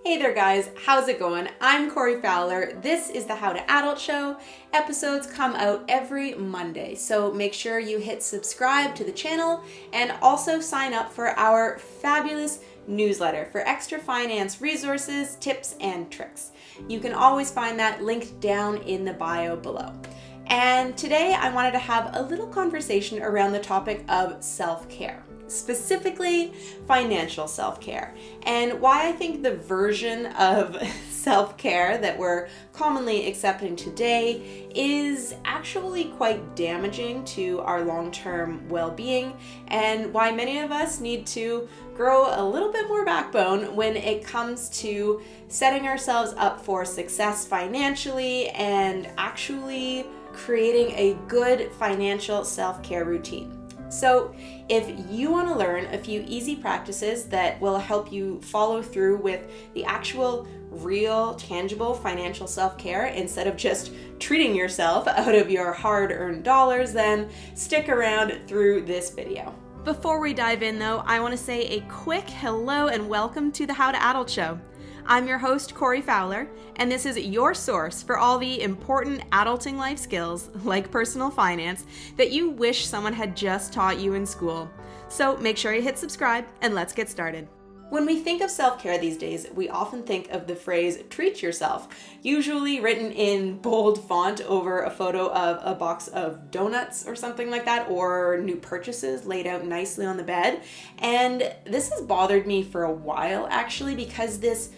Hey there guys, how's it going? I'm Corey Fowler. This is the How to Adult Show. Episodes come out every Monday, so make sure you hit subscribe to the channel and also sign up for our fabulous newsletter for extra finance resources, tips, and tricks. You can always find that linked down in the bio below. And today I wanted to have a little conversation around the topic of self-care. Specifically financial self-care, and why I think the version of self-care that we're commonly accepting today is actually quite damaging to our long-term well-being, and why many of us need to grow a little bit more backbone when it comes to setting ourselves up for success financially and actually creating a good financial self-care routine. So if you want to learn a few easy practices that will help you follow through with the actual, real, tangible financial self-care instead of just treating yourself out of your hard-earned dollars, then stick around through this video. Before we dive in though, I want to say a quick hello and welcome to the How to Adult Show. I'm your host, Corey Fowler, and this is your source for all the important adulting life skills, like personal finance, that you wish someone had just taught you in school. So make sure you hit subscribe, and let's get started. When we think of self-care these days, we often think of the phrase, treat yourself, usually written in bold font over a photo of a box of donuts or something like that, or new purchases laid out nicely on the bed. And this has bothered me for a while, actually, because this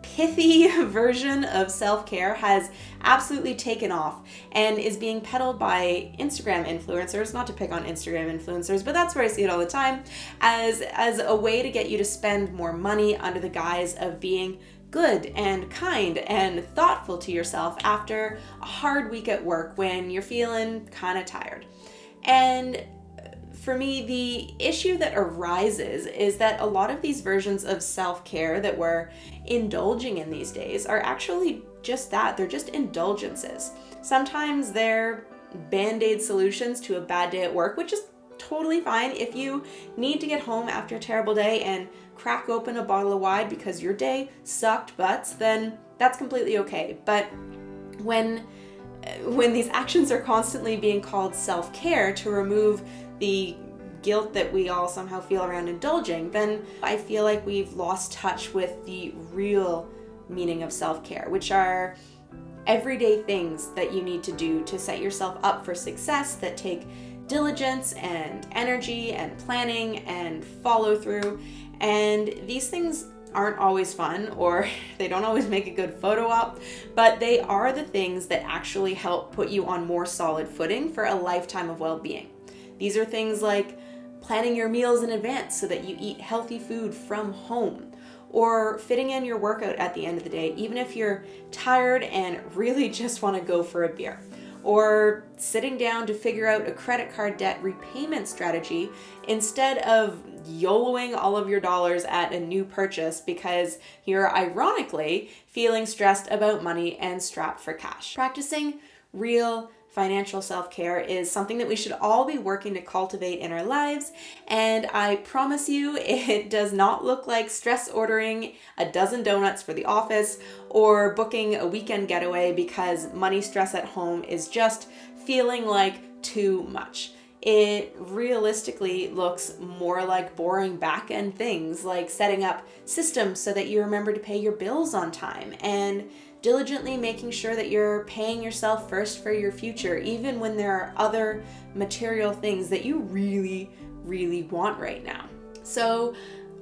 pithy version of self-care has absolutely taken off and is being peddled by Instagram influencers, not to pick on Instagram influencers, but that's where I see it all the time, as a way to get you to spend more money under the guise of being good and kind and thoughtful to yourself after a hard week at work when you're feeling kind of tired. And for me, the issue that arises is that a lot of these versions of self-care that we're indulging in these days are actually just that. They're just indulgences. Sometimes they're band-aid solutions to a bad day at work, which is totally fine. If you need to get home after a terrible day and crack open a bottle of wine because your day sucked butts, then that's completely okay. But when these actions are constantly being called self-care to remove the guilt that we all somehow feel around indulging, then I feel like we've lost touch with the real meaning of self-care, which are everyday things that you need to do to set yourself up for success that take diligence and energy and planning and follow through. And these things aren't always fun, or they don't always make a good photo op, but they are the things that actually help put you on more solid footing for a lifetime of well-being. These are things like planning your meals in advance so that you eat healthy food from home, or fitting in your workout at the end of the day, even if you're tired and really just want to go for a beer, or sitting down to figure out a credit card debt repayment strategy instead of YOLOing all of your dollars at a new purchase because you're ironically feeling stressed about money and strapped for cash. Practicing real financial self-care is something that we should all be working to cultivate in our lives, and I promise you it does not look like stress ordering a dozen donuts for the office or booking a weekend getaway because money stress at home is just feeling like too much. It realistically looks more like boring back-end things like setting up systems so that you remember to pay your bills on time and diligently making sure that you're paying yourself first for your future, even when there are other material things that you really, really want right now. So,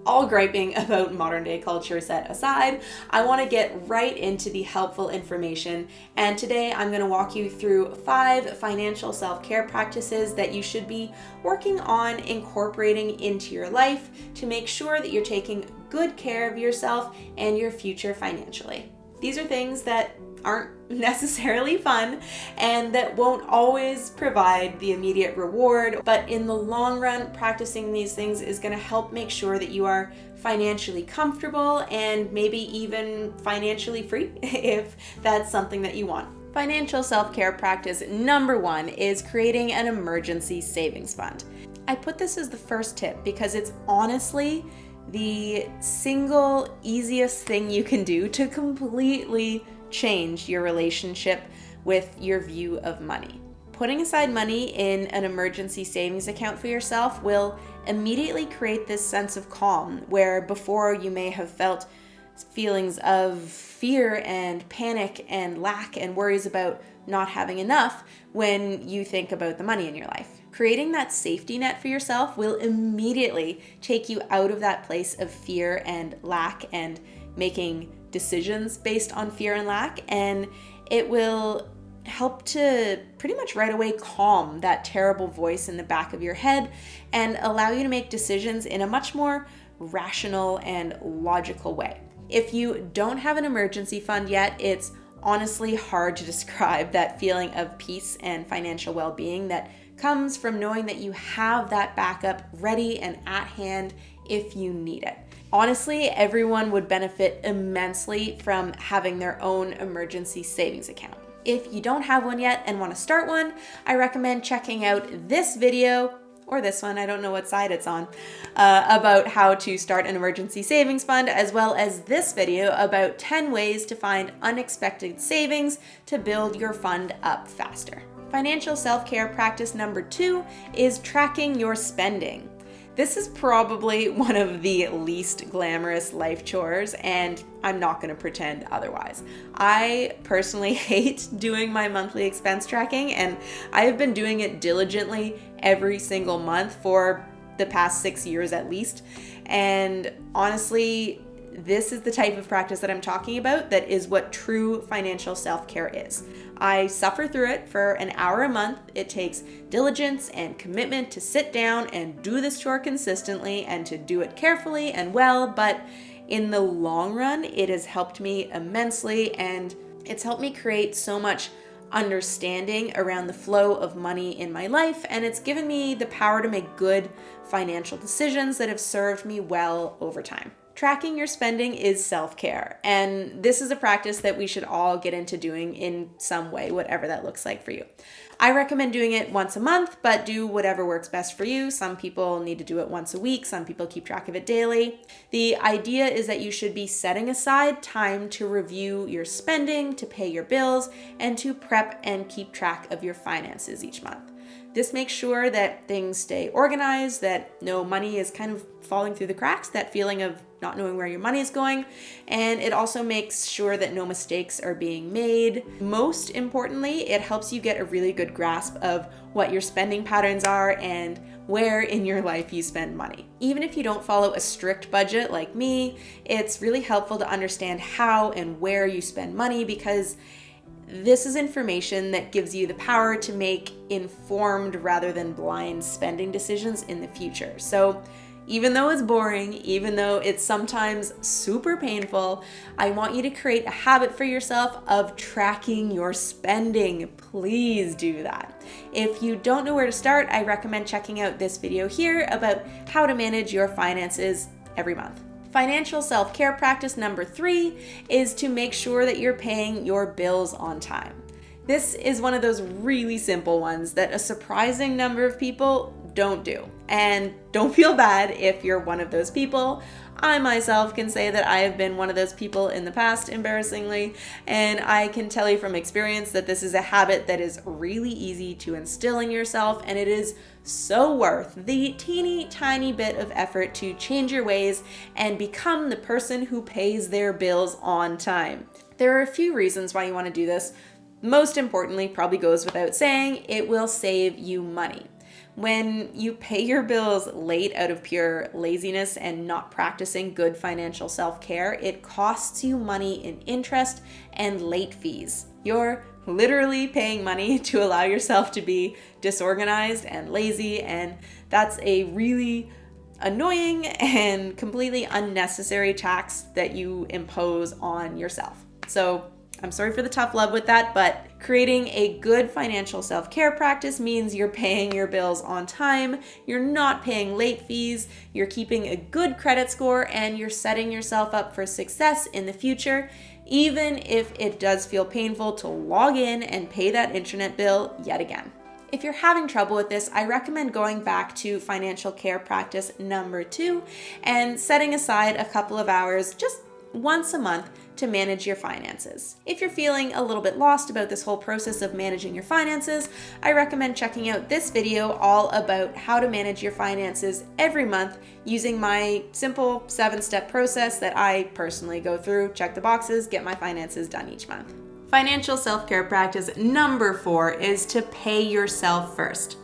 all griping about modern day culture set aside, I want to get right into the helpful information, and today I'm going to walk you through 5 financial self-care practices that you should be working on incorporating into your life to make sure that you're taking good care of yourself and your future financially. These are things that aren't necessarily fun and that won't always provide the immediate reward, but in the long run, practicing these things is going to help make sure that you are financially comfortable and maybe even financially free if that's something that you want. Financial self-care practice number 1 is creating an emergency savings fund. I put this as the first tip because it's honestly the single easiest thing you can do to completely change your relationship with your view of money. Putting aside money in an emergency savings account for yourself will immediately create this sense of calm, where before you may have felt feelings of fear and panic and lack and worries about not having enough when you think about the money in your life. Creating that safety net for yourself will immediately take you out of that place of fear and lack and making decisions based on fear and lack, and it will help to pretty much right away calm that terrible voice in the back of your head and allow you to make decisions in a much more rational and logical way. If you don't have an emergency fund yet, it's honestly hard to describe that feeling of peace and financial well-being that comes from knowing that you have that backup ready and at hand if you need it. Honestly, everyone would benefit immensely from having their own emergency savings account. If you don't have one yet and want to start one, I recommend checking out this video, or this one, I don't know what side it's on, about how to start an emergency savings fund, as well as this video about 10 ways to find unexpected savings to build your fund up faster. Financial self-care practice number 2 is tracking your spending. This is probably one of the least glamorous life chores, and I'm not going to pretend otherwise. I personally hate doing my monthly expense tracking, and I have been doing it diligently every single month for the past 6 years at least. And honestly, this is the type of practice that I'm talking about that is what true financial self-care is. I suffer through it for an hour a month. It takes diligence and commitment to sit down and do this chore consistently and to do it carefully and well, but in the long run, it has helped me immensely, and it's helped me create so much understanding around the flow of money in my life, and it's given me the power to make good financial decisions that have served me well over time. Tracking your spending is self-care, and this is a practice that we should all get into doing in some way, whatever that looks like for you. I recommend doing it once a month, but do whatever works best for you. Some people need to do it once a week. Some people keep track of it daily. The idea is that you should be setting aside time to review your spending, to pay your bills, and to prep and keep track of your finances each month. This makes sure that things stay organized, that no money is kind of falling through the cracks, that feeling of not knowing where your money is going, and it also makes sure that no mistakes are being made. Most importantly, it helps you get a really good grasp of what your spending patterns are and where in your life you spend money. Even if you don't follow a strict budget like me, it's really helpful to understand how and where you spend money, because this is information that gives you the power to make informed rather than blind spending decisions in the future. So even though it's boring, even though it's sometimes super painful, I want you to create a habit for yourself of tracking your spending. Please do that. If you don't know where to start, I recommend checking out this video here about how to manage your finances every month. Financial self-care practice number 3 is to make sure that you're paying your bills on time. This is one of those really simple ones that a surprising number of people don't do. And don't feel bad if you're one of those people. I myself can say that I have been one of those people in the past, embarrassingly, and I can tell you from experience that this is a habit that is really easy to instill in yourself, and it is so worth the teeny tiny bit of effort to change your ways and become the person who pays their bills on time. There are a few reasons why you want to do this. Most importantly, probably goes without saying, it will save you money. When you pay your bills late out of pure laziness and not practicing good financial self-care, it costs you money in interest and late fees. You're literally paying money to allow yourself to be disorganized and lazy, and that's a really annoying and completely unnecessary tax that you impose on yourself. So I'm sorry for the tough love with that, but creating a good financial self-care practice means you're paying your bills on time, you're not paying late fees, you're keeping a good credit score, and you're setting yourself up for success in the future, even if it does feel painful to log in and pay that internet bill yet again. If you're having trouble with this, I recommend going back to financial care practice number 2 and setting aside a couple of hours just once a month to manage your finances. If you're feeling a little bit lost about this whole process of managing your finances, I recommend checking out this video all about how to manage your finances every month using my simple 7-step process that I personally go through, check the boxes, get my finances done each month. Financial self-care practice number 4 is to pay yourself first.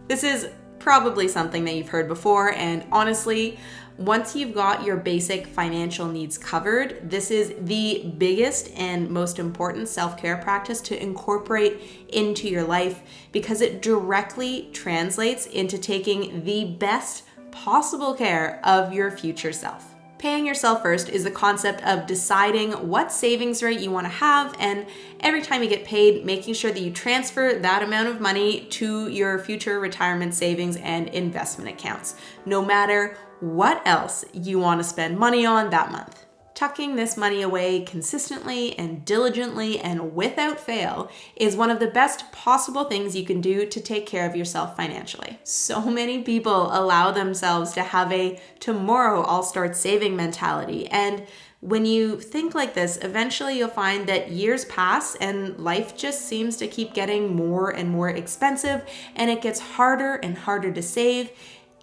This is probably something that you've heard before, and honestly, once you've got your basic financial needs covered, this is the biggest and most important self-care practice to incorporate into your life because it directly translates into taking the best possible care of your future self. Paying yourself first is the concept of deciding what savings rate you want to have, and every time you get paid, making sure that you transfer that amount of money to your future retirement savings and investment accounts, no matter what else you want to spend money on that month. Tucking this money away consistently and diligently and without fail is one of the best possible things you can do to take care of yourself financially. So many people allow themselves to have a tomorrow I'll start saving mentality, and when you think like this, eventually you'll find that years pass and life just seems to keep getting more and more expensive, and it gets harder and harder to save.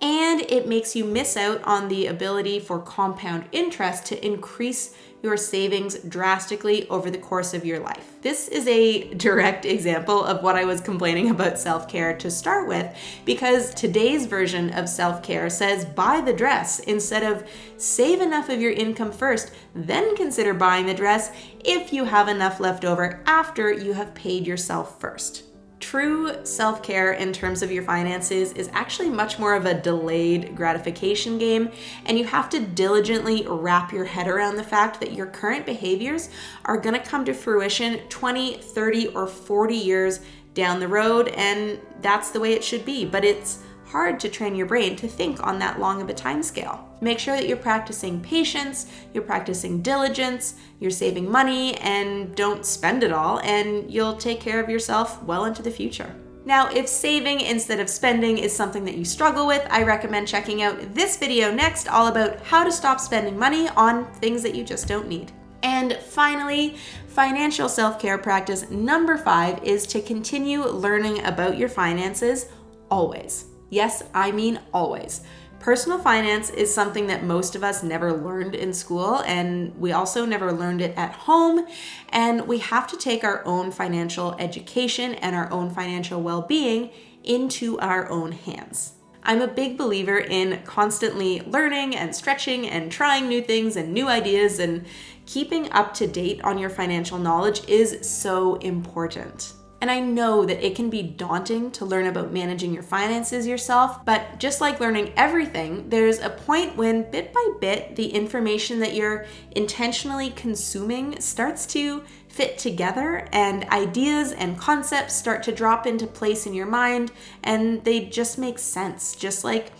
And it makes you miss out on the ability for compound interest to increase your savings drastically over the course of your life. This is a direct example of what I was complaining about self-care to start with, because today's version of self-care says buy the dress instead of save enough of your income first, then consider buying the dress if you have enough left over after you have paid yourself first. True self-care in terms of your finances is actually much more of a delayed gratification game, and you have to diligently wrap your head around the fact that your current behaviors are going to come to fruition 20, 30, or 40 years down the road, and that's the way it should be. But it's hard to train your brain to think on that long of a time scale. Make sure that you're practicing patience, you're practicing diligence, you're saving money, and don't spend it all, and you'll take care of yourself well into the future. Now, if saving instead of spending is something that you struggle with, I recommend checking out this video next, all about how to stop spending money on things that you just don't need. And finally, financial self-care practice number 5 is to continue learning about your finances always. Yes, I mean always. Personal finance is something that most of us never learned in school, and we also never learned it at home, and we have to take our own financial education and our own financial well-being into our own hands. I'm a big believer in constantly learning and stretching and trying new things and new ideas, and keeping up to date on your financial knowledge is so important. And I know that it can be daunting to learn about managing your finances yourself, but just like learning everything, there's a point when bit by bit, the information that you're intentionally consuming starts to fit together, and ideas and concepts start to drop into place in your mind, and they just make sense. Just like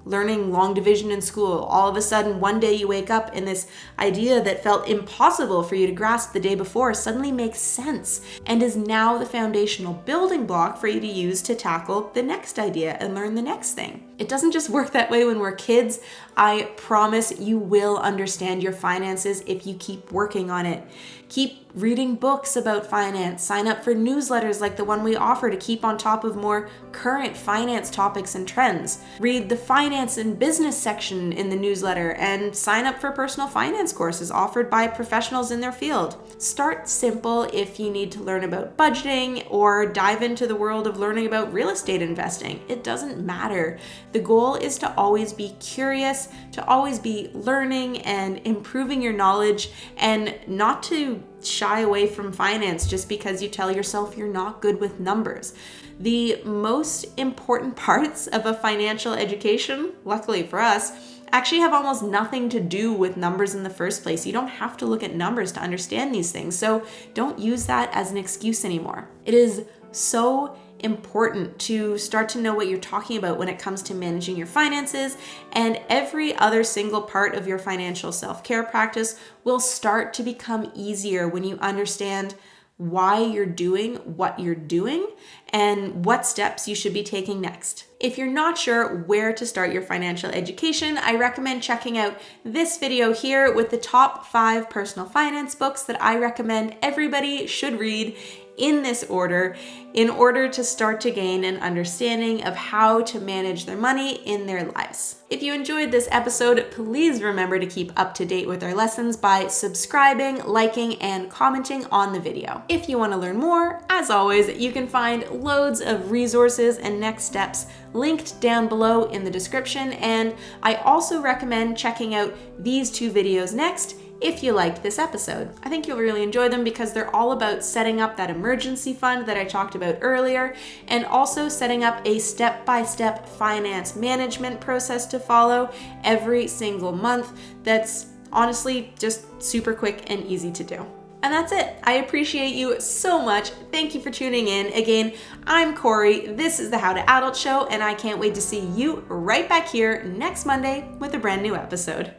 learning long division in school, all of a sudden one day you wake up and this idea that felt impossible for you to grasp the day before suddenly makes sense and is now the foundational building block for you to use to tackle the next idea and learn the next thing. It doesn't just work that way when we're kids. I promise you will understand your finances if you keep working on it. Keep reading books about finance. Sign up for newsletters like the one we offer to keep on top of more current finance topics and trends. Read the finance and business section in the newsletter and sign up for personal finance courses offered by professionals in their field. Start simple if you need to learn about budgeting or dive into the world of learning about real estate investing. It doesn't matter. The goal is to always be curious, to always be learning and improving your knowledge, and not to shy away from finance just because you tell yourself you're not good with numbers. The most important parts of a financial education, luckily for us, actually have almost nothing to do with numbers in the first place. You don't have to look at numbers to understand these things, so don't use that as an excuse anymore. It is so important to start to know what you're talking about when it comes to managing your finances, and every other single part of your financial self-care practice will start to become easier when you understand why you're doing what you're doing and what steps you should be taking next. If you're not sure where to start your financial education, I recommend checking out this video here with the top 5 personal finance books that I recommend everybody should read in this order in order to start to gain an understanding of how to manage their money in their lives. If you enjoyed this episode, please remember to keep up to date with our lessons by subscribing, liking, and commenting on the video. If you want to learn more, as always, you can find loads of resources and next steps linked down below in the description, and I also recommend checking out these 2 videos next if you liked this episode. I think you'll really enjoy them because they're all about setting up that emergency fund that I talked about earlier, and also setting up a step-by-step finance management process to follow every single month that's honestly just super quick and easy to do. And that's it. I appreciate you so much. Thank you for tuning in. Again, I'm Corey. This is the How to Adult Show, and I can't wait to see you right back here next Monday with a brand new episode.